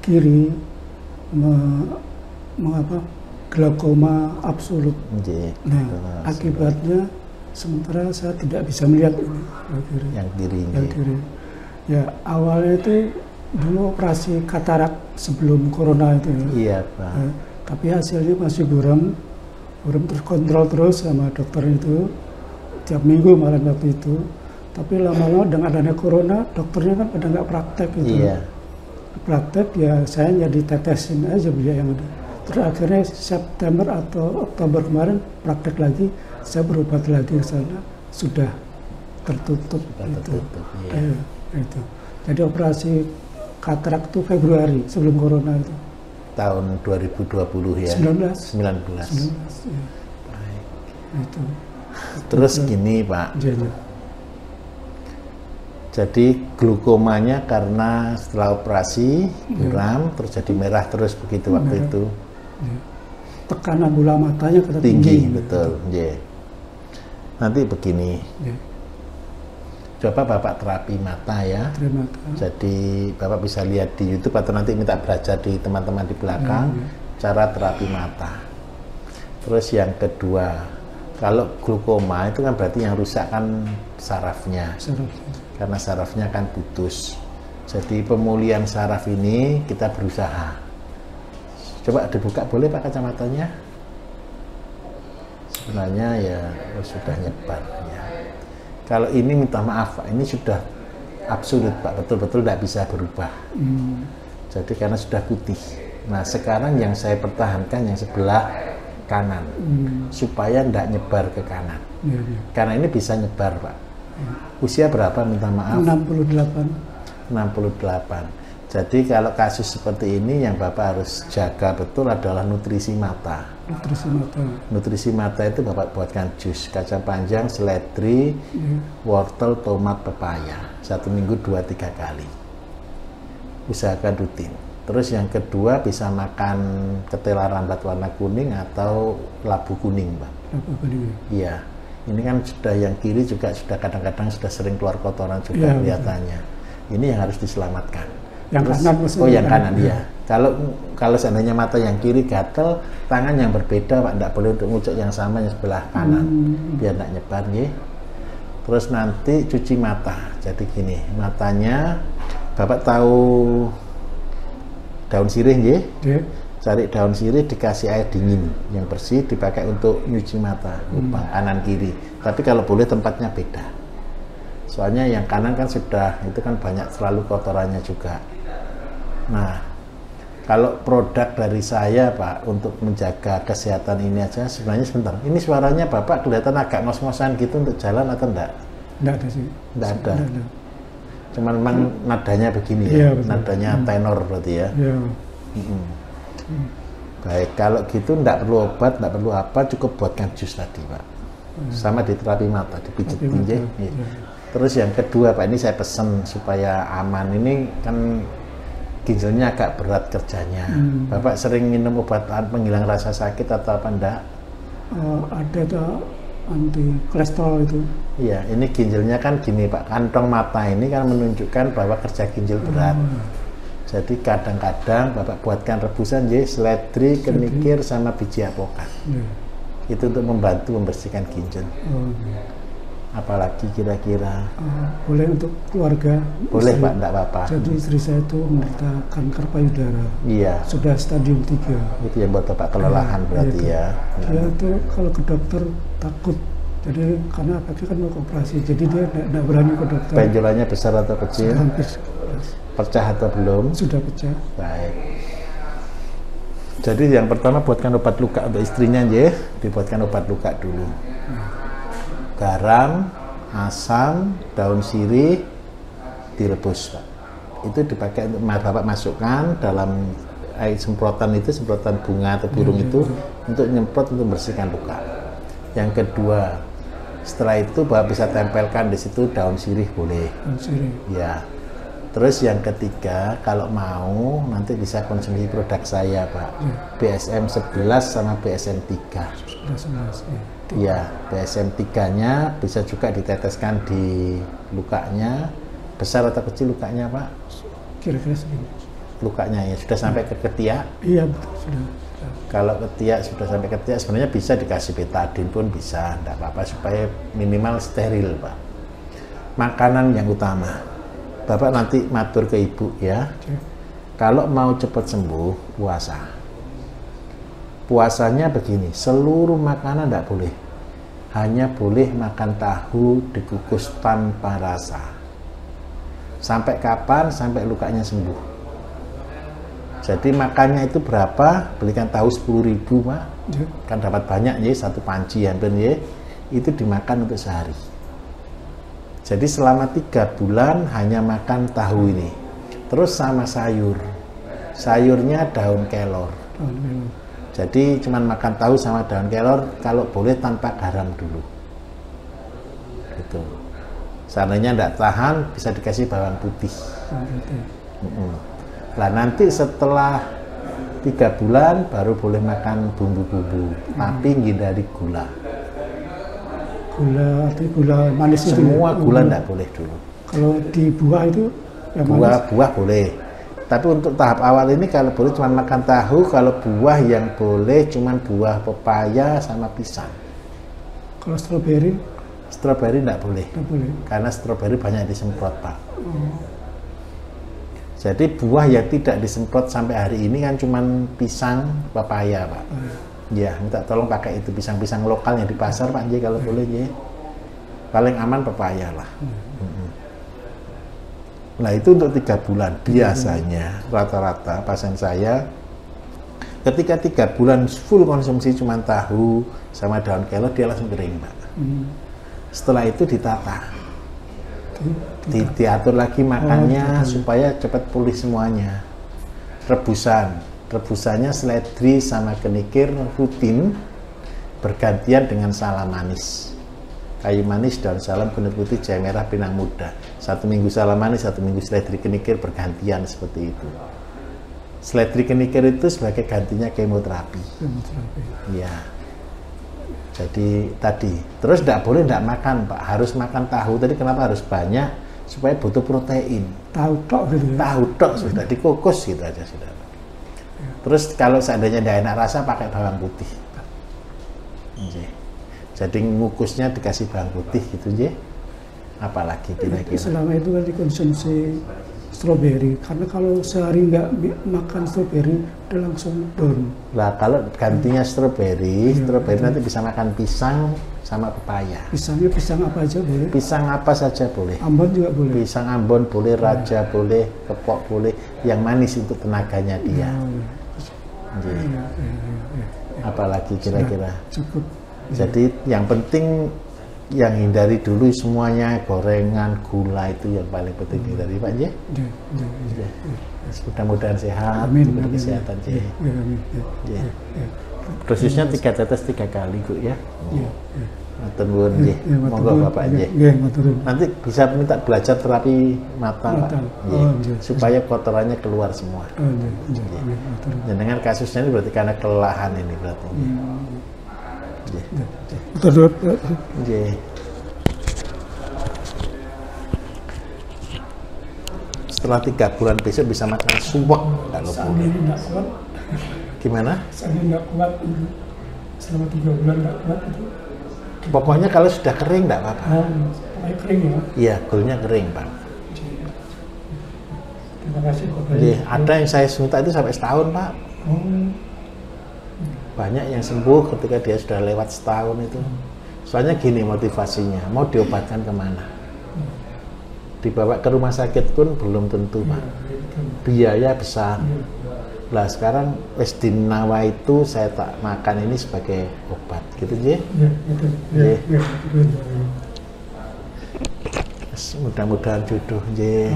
kiri mengapa glaukoma absolut. Nah, akibatnya sementara saya tidak bisa melihat yang kiri. Yang kiri. Ya, awalnya itu dulu operasi katarak sebelum corona itu. Iya, Pak. Tapi hasilnya masih buram terkontrol terus sama dokter itu tiap minggu malam waktu itu. Tapi lama-lama dengan adanya corona, dokternya kan pada nggak praktek gitu. Iya. Praktek ya saya jadi tetesin aja beliau yang ada. Terus akhirnya September atau Oktober kemarin praktek lagi, saya berobat lagi ke sana, sudah tertutup. Iya. Itu. Jadi operasi katarak itu Februari sebelum corona itu. Tahun 2020 ya. 19. Ya. Baik. Itu. Terus gini, Pak. Ya. Jadi glukomanya karena setelah operasi buram, terus jadi merah terus begitu waktu itu. Ya. Tekanan bola matanya kata tinggi. Betul. Yeah. Nanti begini. Yeah. Coba Bapak terapi mata ya. Mata. Jadi Bapak bisa lihat di YouTube atau nanti minta belajar di teman-teman di belakang cara terapi mata. Terus yang kedua, kalau glukoma itu kan berarti yang rusak kan sarafnya. Karena sarafnya kan putus. Jadi pemulihan saraf ini kita berusaha. Coba dibuka boleh Pak kacamatanya? Sebenarnya ya sudah nyebar ya. Kalau ini minta maaf Pak, ini sudah absolut Pak, betul-betul tidak bisa berubah. Jadi karena sudah putih. Nah sekarang yang saya pertahankan yang sebelah kanan, supaya tidak nyebar ke kanan. Karena ini bisa nyebar Pak. Usia berapa minta maaf? 68. 68. Jadi kalau kasus seperti ini yang Bapak harus jaga betul adalah nutrisi mata. Nutrisi mata itu Bapak buatkan jus kacang panjang, seledri, wortel, tomat, pepaya. 1 minggu 2-3 kali. Usahakan rutin. Terus yang kedua bisa makan ketela rambat warna kuning atau labu kuning, Pak. Labu kuning. Iya. Ini kan sudah yang kiri juga sudah kadang-kadang sudah sering keluar kotoran juga kelihatannya. Ini yang harus diselamatkan. Yang terus, kanan maksudnya. Yang kanan ya. Kalau seandainya mata yang kiri gatel, tangan yang berbeda Pak, tidak boleh untuk ngucuk yang sama yang sebelah kanan, biar tidak nyebar ya. Terus nanti cuci mata. Jadi gini, matanya Bapak tahu daun sirih ya? Cari daun sirih dikasih air dingin yang bersih dipakai untuk nyuci mata, kanan kiri. Tapi kalau boleh tempatnya beda. Soalnya yang kanan kan sudah itu kan banyak selalu kotorannya juga. Nah, kalau produk dari saya Pak untuk menjaga kesehatan ini aja sebenarnya sebentar. Ini suaranya Bapak kelihatan agak ngos-ngosan gitu untuk jalan atau enggak? Enggak ada sih. Enggak ada. Cuman memang nadanya begini ya, nadanya tenor berarti ya. Baik, kalau gitu enggak perlu obat, enggak perlu apa, cukup buatkan jus tadi Pak. Sama di terapi mata, dipijit pinjeh. Terus yang kedua Pak, ini saya pesen supaya aman. Ini kan ginjalnya agak berat kerjanya. Bapak sering minum obat penghilang rasa sakit atau apa enggak? Ada anti kolesterol itu. Iya, ini ginjalnya kan gini Pak, kantong mata ini kan menunjukkan bahwa kerja ginjal berat. Jadi kadang-kadang Bapak buatkan rebusan seledri, kenikir sama biji apokat. Itu untuk membantu membersihkan ginjal. Apalagi kira-kira? Boleh untuk keluarga. Boleh Pak, enggak apa-apa. Jadi istri saya itu menderita kanker payudara. Iya. Sudah stadium 3. Itu yang buat Bapak kelelahan berarti ya. Dia itu kalau ke dokter takut. Jadi karena akhirnya kan mau operasi, jadi dia tidak berani ke dokter. Benjolannya besar atau kecil? Hampir. Pecah atau belum? Sudah pecah. Baik. Jadi yang pertama buatkan obat luka untuk istrinya dibuatkan obat luka dulu. Garam, asam, daun sirih direbus Pak. Itu dipakai untuk Bapak masukkan dalam air semprotan itu, semprotan bunga atau burung itu untuk nyemprot untuk membersihkan luka. Yang kedua, setelah itu Bapak bisa tempelkan di situ daun sirih boleh. Daun sirih. Ya. Terus yang ketiga, kalau mau nanti bisa konsumsi produk saya Pak. BSM 11 sama BSM 3. 11. Ya, BSM 3-nya bisa juga diteteskan di lukanya. Besar atau kecil lukanya Pak? Kira-kira segini. lukanya ya? Sudah sampai ke ketiak? Iya betul, sudah. Kalau ketiak sudah sampai ketiak sebenarnya bisa dikasih betadine pun bisa, tidak apa-apa supaya minimal steril Pak. Makanan yang utama, Bapak nanti matur ke Ibu ya. Kalau mau cepat sembuh, puasa. Puasanya begini, seluruh makanan tidak boleh. Hanya boleh makan tahu dikukus tanpa rasa. Sampai kapan? Sampai lukanya sembuh. Jadi makannya itu berapa? Belikan tahu 10.000 Pak. Kan dapat banyak ya, satu panci hampir ya. Itu dimakan untuk sehari. Jadi selama 3 bulan hanya makan tahu ini. Terus sama sayur. Sayurnya daun kelor. Jadi cuman makan tahu sama daun kelor, kalau boleh tanpa garam dulu. Gitu. Seandainya tidak tahan, bisa dikasih bawang putih. Nah nanti setelah 3 bulan baru boleh makan bumbu-bumbu, tapi hindari gula. Gula, artinya gula manis itu. Semua gula tidak boleh dulu. Kalau di buah itu yang manis. Buah boleh. Tapi untuk tahap awal ini kalau boleh cuma makan tahu, kalau buah yang boleh cuma buah pepaya sama pisang. Kalau stroberi? Stroberi tidak boleh. Tidak boleh. Karena stroberi banyak disemprot Pak. Jadi buah yang tidak disemprot sampai hari ini kan cuma pisang, pepaya Pak. Ya, minta tolong pakai itu pisang-pisang lokal yang di pasar Pak J kalau boleh J. Paling aman pepaya lah. Nah itu untuk 3 bulan. Biasanya rata-rata pasien saya ketika 3 bulan full konsumsi cuma tahu sama daun kelor dia langsung kering Pak. Setelah itu ditata. Diatur lagi makannya supaya cepat pulih semuanya. Rebusannya seledri sama kenikir rutin bergantian dengan salam manis. Kayu manis, daun salam, kunyit putih, jahe merah, pinang muda. 1 minggu salam manis, 1 minggu seledri kenikir bergantian seperti itu. Seledri kenikir itu sebagai gantinya kemoterapi. Ya. Jadi tadi, terus tidak boleh tidak makan Pak, harus makan tahu. Tadi kenapa harus banyak? Supaya butuh protein. Tahu tok gitu ya? Tahu tok sudah dikukus gitu aja sudah. Terus kalau seandainya tidak enak rasa pakai bawang putih. Jadi ngukusnya dikasih bawang putih gitu J. Apalagi kira-kira. Selama itu kan dikonsumsi stroberi, karena kalau sehari nggak makan stroberi udah langsung down. Lah kalau gantinya stroberi, nanti bisa makan pisang sama pepaya. Pisangnya pisang apa aja boleh? Pisang apa saja boleh. Ambon juga boleh. Pisang Ambon boleh, Raja boleh, Kepok boleh, yang manis untuk tenaganya dia. Apalagi kira-kira. Cukup. Jadi yang penting yang hindari dulu semuanya gorengan, gula itu yang paling penting hindari Pak J. Mudah-mudahan sehat, diberi kesehatan J. Dosisnya 3 tetes 3 kali Bu ya. Matur nuwun J. Monggo Bapak J. Nanti bisa minta belajar terapi mata Pak supaya kotorannya keluar semua. Dengan kasusnya ini berarti karena kelelahan ini berarti. Setelah 3 bulan besok bisa makan suwak kalau boleh. Gimana? Saya nggak kuat itu. Selama 3 bulan nggak kuat itu. Pokoknya kalau sudah kering nggak apa-apa. Pokoknya kering ya? Iya, kulnya kering Pak. Terima kasih Pak. Ada yang saya minta itu sampai setahun Pak. Banyak yang sembuh ketika dia sudah lewat setahun itu. Soalnya gini motivasinya, mau diobatkan kemana? Dibawa ke rumah sakit pun belum tentu Pak. Biaya besar. Lah sekarang wis dinawa itu saya tak makan ini sebagai obat gitu J. Mudah-mudahan jodoh J.